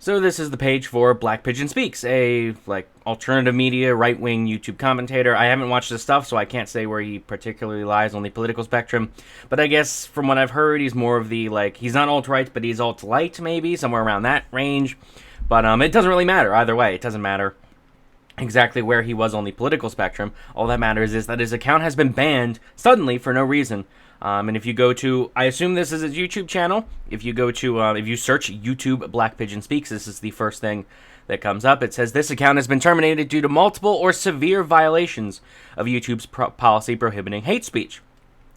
So this is the page for Black Pigeon Speaks, a alternative media, right-wing YouTube commentator. I haven't watched his stuff, so I can't say where he particularly lies on the political spectrum. But I guess from what I've heard, he's more of the he's not alt-right, but he's alt-light maybe, somewhere around that range. But it doesn't really matter either way. It doesn't matter exactly where he was on the political spectrum. All that matters is that his account has been banned suddenly for no reason. And if you go to, I assume this is his YouTube channel. If you go to, if you search YouTube Black Pigeon Speaks, this is the first thing that comes up. It says this account has been terminated due to multiple or severe violations of YouTube's policy prohibiting hate speech.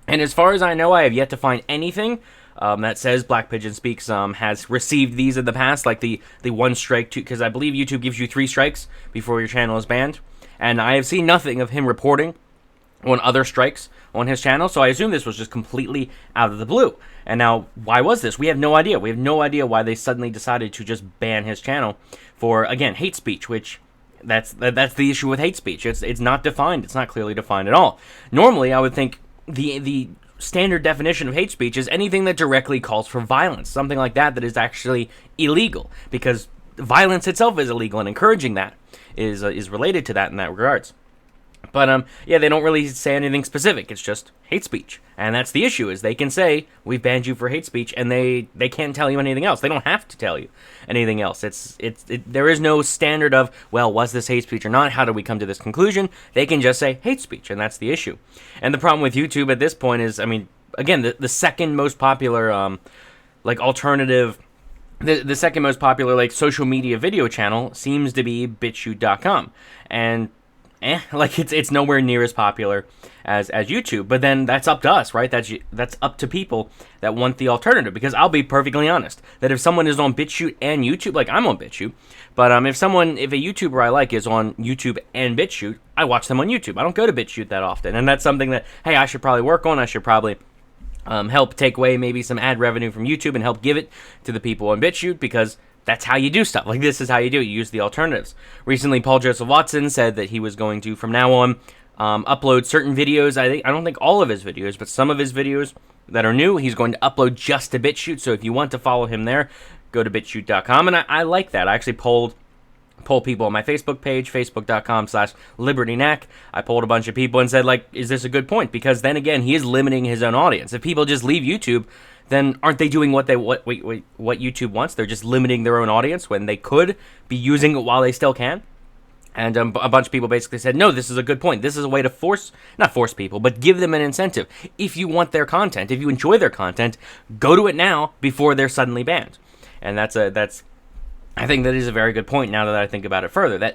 And as far as I know, I have yet to find anything that says Black Pigeon Speaks has received these in the past, like the one strike, because I believe YouTube gives you 3 strikes before your channel is banned. And I have seen nothing of him reporting on other strikes on his channel, so I assume this was just completely out of the blue. And now, why was this? We have no idea. We have no idea why they suddenly decided to just ban his channel for, again, hate speech, which that's the issue with hate speech. It's not defined. It's not clearly defined at all. Normally, I would think the standard definition of hate speech is anything that directly calls for violence, something like that is actually illegal, because violence itself is illegal, and encouraging that is related to that in that regards. But, yeah, they don't really say anything specific. It's just hate speech. And that's the issue, is they can say, we've banned you for hate speech, and they can't tell you anything else. They don't have to tell you anything else. There is no standard of, well, was this hate speech or not? How do we come to this conclusion? They can just say hate speech, and that's the issue. And the problem with YouTube at this point is, I mean, again, the second most popular, alternative, the second most popular, social media video channel seems to be BitChute.com. And it's nowhere near as popular as YouTube. But then that's up to us, right? That's up to people that want the alternative. Because I'll be perfectly honest, that if someone is on BitChute and YouTube, like I'm on BitChute, but if a YouTuber I like is on YouTube and BitChute, I watch them on YouTube. I don't go to BitChute that often, and that's something that, hey, I should probably work on. I should probably help take away maybe some ad revenue from YouTube and help give it to the people on BitChute, because that's how you do stuff. This is how you do it. You use the alternatives. Recently, Paul Joseph Watson said that he was going to, from now on, upload certain videos. I don't think all of his videos, but some of his videos that are new, he's going to upload just to BitChute. So if you want to follow him there, go to BitChute.com. And I like that. I actually polled people on my Facebook page, facebook.com/LibertyNack. I polled a bunch of people and said, is this a good point? Because then again, he is limiting his own audience. If people just leave YouTube, then aren't they doing what YouTube wants? They're just limiting their own audience when they could be using it while they still can. And a bunch of people basically said, no, this is a good point. This is a way to not force people, but give them an incentive. If you want their content, if you enjoy their content, go to it now before they're suddenly banned. And I think that is a very good point now that I think about it further.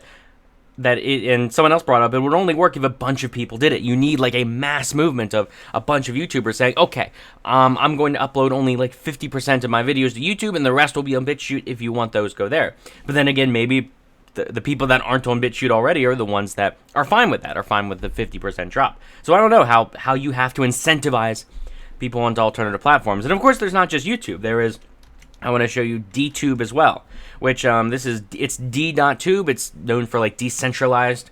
And someone else brought up, it would only work if a bunch of people did it. You need a mass movement of a bunch of YouTubers saying, okay, I'm going to upload only 50% of my videos to YouTube, and the rest will be on BitChute. If you want those, go there. But then again, maybe the people that aren't on BitChute already are the ones that are fine with that, are fine with the 50% drop. So I don't know how you have to incentivize people onto alternative platforms. And of course, there's not just YouTube. There is, I want to show you d.tube as well, which it's d.tube. It's known for decentralized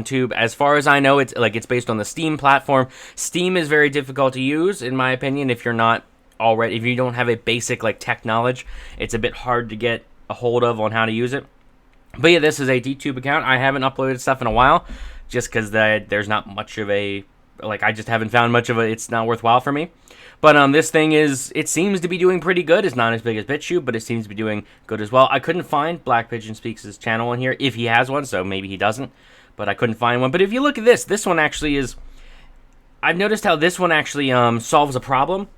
tube. As far as I know, it's based on the Steam platform. Steam is very difficult to use, in my opinion, if you don't have a basic tech knowledge. It's a bit hard to get a hold of on how to use it. But yeah, this is a d.tube account. I haven't uploaded stuff in a while, just because there's not much of a I just haven't found much of it's not worthwhile for me. But this thing it seems to be doing pretty good. It's not as big as BitChute, but it seems to be doing good as well. I couldn't find Black Pigeon Speaks' channel in here, if he has one, so maybe he doesn't. But I couldn't find one. But if you look at this one actually is, I've noticed how this one actually solves a problem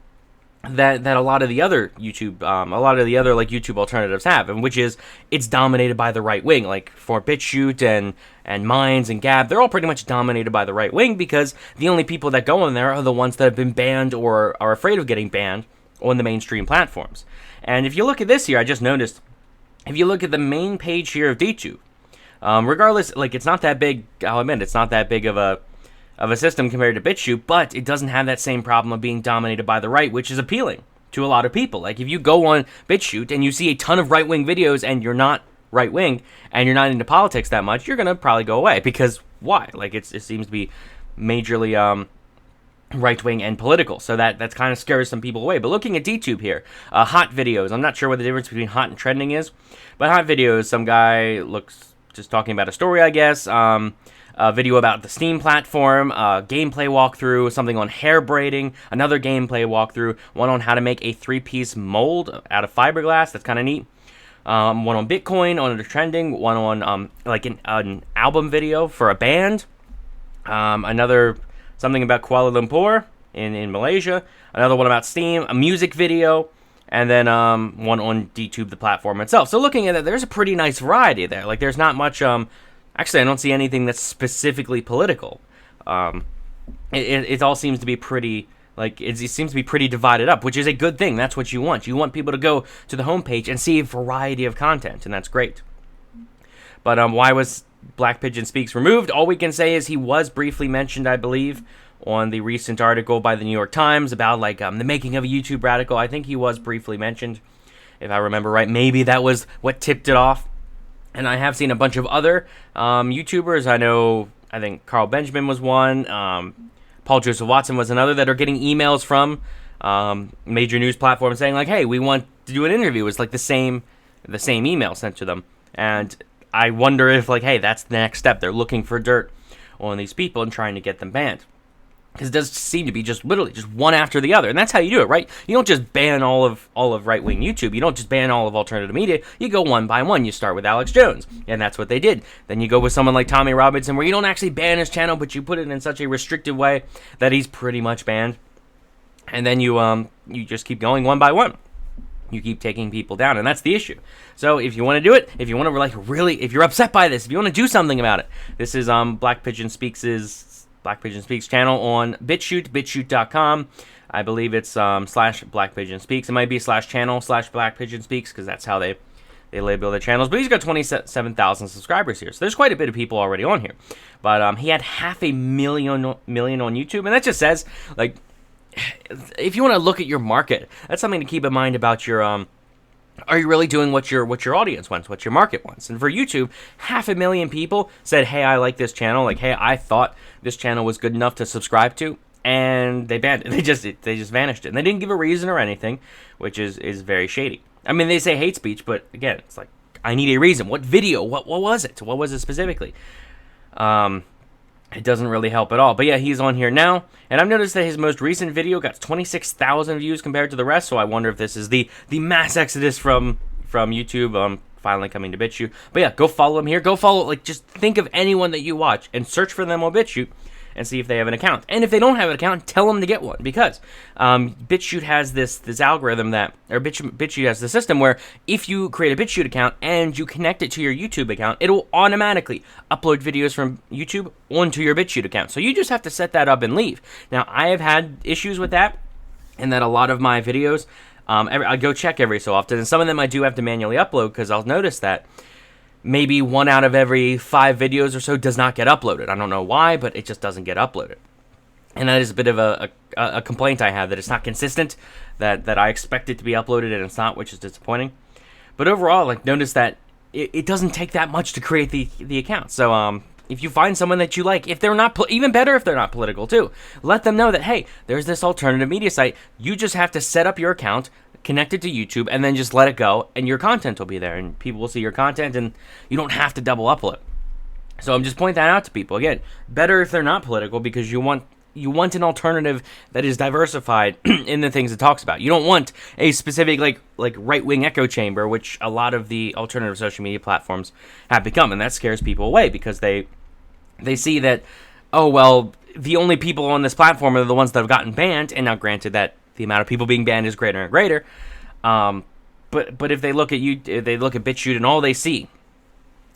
that a lot of the other YouTube, YouTube alternatives have, and which is it's dominated by the right wing. For BitChute and Minds and Gab, they're all pretty much dominated by the right wing, because the only people that go in there are the ones that have been banned or are afraid of getting banned on the mainstream platforms. And if you look at this here, I just noticed, if you look at the main page here of d.tube, regardless, it's not that big. I'll admit, it's not that big of a system compared to BitChute, but it doesn't have that same problem of being dominated by the right, which is appealing to a lot of people. If you go on BitChute and you see a ton of right-wing videos and you're not right-wing and you're not into politics that much, you're going to probably go away, because why? It seems to be majorly right-wing and political, so that kind of scares some people away. But looking at d.tube here, hot videos, I'm not sure what the difference between hot and trending is, but hot videos, some guy looks just talking about a story, I guess, a video about the Steam platform, gameplay walkthrough, something on hair braiding, another gameplay walkthrough, one on how to make a 3-piece mold out of fiberglass, that's kind of neat, one on Bitcoin, on the trending, one on like an album video for a band, another something about Kuala Lumpur in Malaysia, another one about Steam, a music video, and then one on d.tube, the platform itself. So looking at it, there's a pretty nice variety there. Like, there's not much, actually, I don't see anything that's specifically political. It all seems to be pretty, like, it seems to be pretty divided up, which is a good thing. That's what you want. You want people to go to the homepage and see a variety of content, and that's great. But why was Black Pigeon Speaks removed? All we can say is he was briefly mentioned, I believe, on the recent article by the New York Times about like the making of a YouTube radical. I think he was briefly mentioned, if I remember right. Maybe that was what tipped it off. And I have seen a bunch of other YouTubers. I think Carl Benjamin was one. Paul Joseph Watson was another, that are getting emails from major news platforms saying like, "Hey, we want to do an interview." It's like the same email sent to them, and I wonder if, like, hey, that's the next step. They're looking for dirt on these people and trying to get them banned. Because it does seem to be just literally just one after the other. And that's how you do it, right? You don't just ban all of right-wing YouTube. You don't just ban all of alternative media. You go one by one. You start with Alex Jones, and that's what they did. Then you go with someone like Tommy Robinson, where you don't actually ban his channel, but you put it in such a restrictive way that he's pretty much banned. And then you just keep going one by one. You keep taking people down, and that's the issue. So if you want to do it, if you want to if you're upset by this, if you want to do something about it, this is Black Pigeon Speaks channel on BitChute, bitchute.com. I believe it's slash Black Pigeon Speaks. It might be /channel / Black Pigeon Speaks, because that's how they label their channels. But he's got 27,000 subscribers here, so there's quite a bit of people already on here. But he had 500,000 on YouTube, and that just says, like, if you want to look at your market, that's something to keep in mind about your are you really doing what your audience wants, what your market wants? And for YouTube, 500,000 people said, "Hey, I like this channel." Like, "Hey, I thought this channel was good enough to subscribe to," and they banned it. They just vanished it, and they didn't give a reason or anything, which is very shady. I mean, they say hate speech, but again, it's like, I need a reason. What video? What was it? What was it specifically? It doesn't really help at all. But yeah, he's on here now, and I've noticed that his most recent video got 26,000 views compared to the rest, so I wonder if this is the mass exodus from YouTube finally coming to BitChute. But yeah, go follow him here. Go follow, like, just think of anyone that you watch and search for them on BitChute and see if they have an account. And if they don't have an account, tell them to get one, because BitChute has this algorithm BitChute has the system where if you create a BitChute account and you connect it to your YouTube account, it'll automatically upload videos from YouTube onto your BitChute account. So you just have to set that up and leave. Now, I have had issues with that, and that a lot of my videos, I go check every so often, and some of them I do have to manually upload, because I'll notice that maybe 1 out of every 5 videos or so does not get uploaded. I don't know why, but it just doesn't get uploaded. And that is a bit of a complaint I have, that it's not consistent, that I expect it to be uploaded and it's not, which is disappointing. But overall, like, notice that it doesn't take that much to create the account. So if you find someone that you like, if they're not, even better if they're not political too, let them know that, hey, there's this alternative media site. You just have to set up your account, connect it to YouTube, and then just let it go, and your content will be there, and people will see your content, and you don't have to double upload. So I'm just pointing that out to people. Again, better if they're not political, because you want an alternative that is diversified in the things it talks about. You don't want a specific like right-wing echo chamber, which a lot of the alternative social media platforms have become, and that scares people away, because they see that, oh, well, the only people on this platform are the ones that have gotten banned, and now granted that the amount of people being banned is greater and greater, but if they look at BitChute and all they see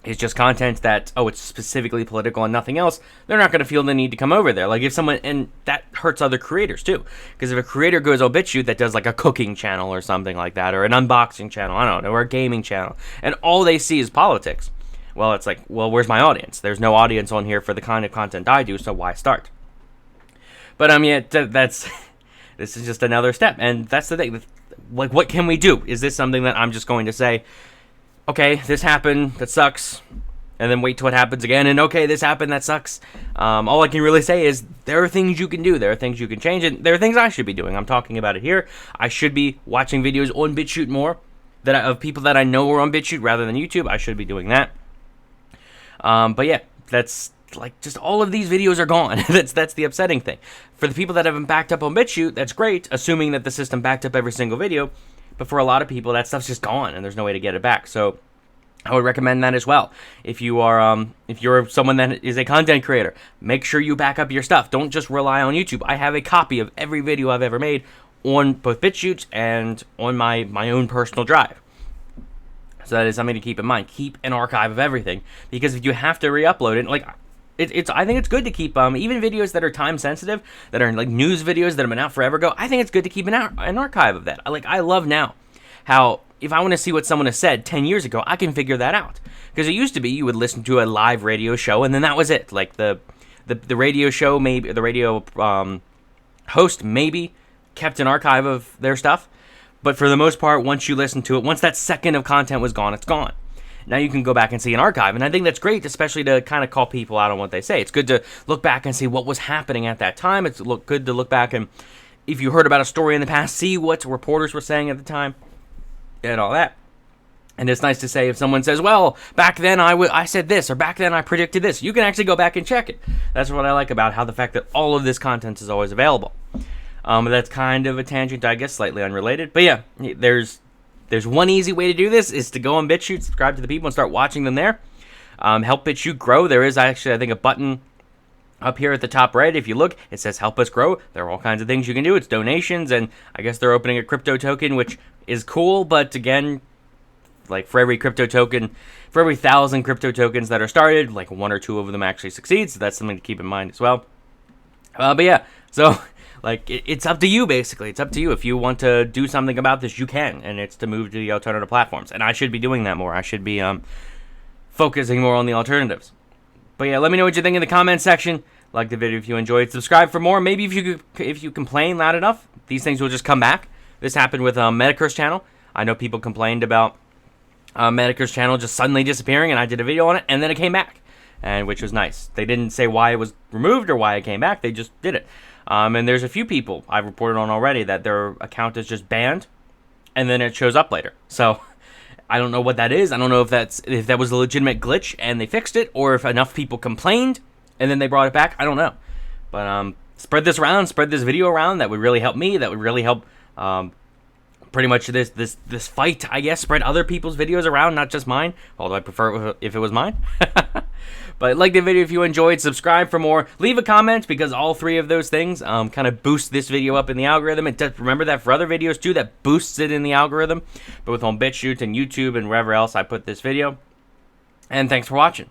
is just content that, oh, it's specifically political and nothing else, they're not going to feel the need to come over there. Like, if someone, and that hurts other creators too, because if a creator goes on BitChute that does like a cooking channel or something like that, or an unboxing channel, I don't know, or a gaming channel, and all they see is politics, well, it's like, well, where's my audience? There's no audience on here for the kind of content I do, so why start? But that's this is just another step, and that's the thing. Like, what can we do? Is this something that I'm just going to say, okay, this happened, that sucks, and then wait till it happens again, and okay, this happened, that sucks. All I can really say is there are things you can do, there are things you can change, and there are things I should be doing. I'm talking about it here. I should be watching videos on BitChute more of people that I know are on BitChute rather than YouTube. I should be doing that. But yeah, that's like just all of these videos are gone. That's the upsetting thing. For the people that haven't backed up on BitChute, that's great, assuming that the system backed up every single video. But for a lot of people, that stuff's just gone, and there's no way to get it back. So I would recommend that as well. If you are, if you're someone that is a content creator, make sure you back up your stuff. Don't just rely on YouTube. I have a copy of every video I've ever made on both BitChute and on my own personal drive. So that is something to keep in mind. Keep an archive of everything, because if you have to re-upload it, like I think it's good to keep even videos that are time sensitive, that are like news videos that have been out forever ago. I think it's good to keep an archive of that. I love now how, if I want to see what someone has said 10 years ago, I can figure that out. Because it used to be you would listen to a live radio show and then that was it. Like the radio show, maybe the radio host maybe kept an archive of their stuff. But for the most part, once you listen to it, once that second of content was gone, it's gone. Now you can go back and see an archive. And I think that's great, especially to kind of call people out on what they say. It's good to look back and see what was happening at that time. It's good to look back and, if you heard about a story in the past, see what reporters were saying at the time and all that. And it's nice to say, if someone says, well, back then I said this, or back then I predicted this, you can actually go back and check it. That's what I like about how the fact that all of this content is always available. That's kind of a tangent, I guess, slightly unrelated. But yeah, there's one easy way to do this, is to go on BitChute, subscribe to the people, and start watching them there. Help BitChute grow. There is actually, I think, a button up here at the top right. If you look, it says help us grow. There are all kinds of things you can do. It's donations, and I guess they're opening a crypto token, which is cool, but again, like for every crypto token, for every 1,000 crypto tokens that are started, like 1 or 2 of them actually succeed, so that's something to keep in mind as well. But yeah, so like it's up to you, basically. It's up to you. If you want to do something about this, you can, and it's to move to the alternative platforms, and I should be doing that more. I should be focusing more on the alternatives. But yeah, let me know what you think in the comment section. Like the video if you enjoyed. Subscribe for more. Maybe if you complain loud enough, these things will just come back. This happened with Medicare's channel. I know people complained about Medicare's channel just suddenly disappearing, and I did a video on it, and then it came back, and which was nice. They didn't say why it was removed or why it came back. They just did it. And there's a few people I've reported on already that their account is just banned, and then it shows up later. So I don't know what that is. I don't know if that was a legitimate glitch and they fixed it, or if enough people complained and then they brought it back. I don't know. But spread this around, spread this video around. That would really help me. That would really help pretty much this fight, I guess. Spread other people's videos around, not just mine. Although I prefer it if it was mine. But like the video if you enjoyed, subscribe for more. Leave a comment, because all 3 of those things kind of boost this video up in the algorithm. And remember that for other videos too, that boosts it in the algorithm, both on BitChute and YouTube and wherever else I put this video. And thanks for watching.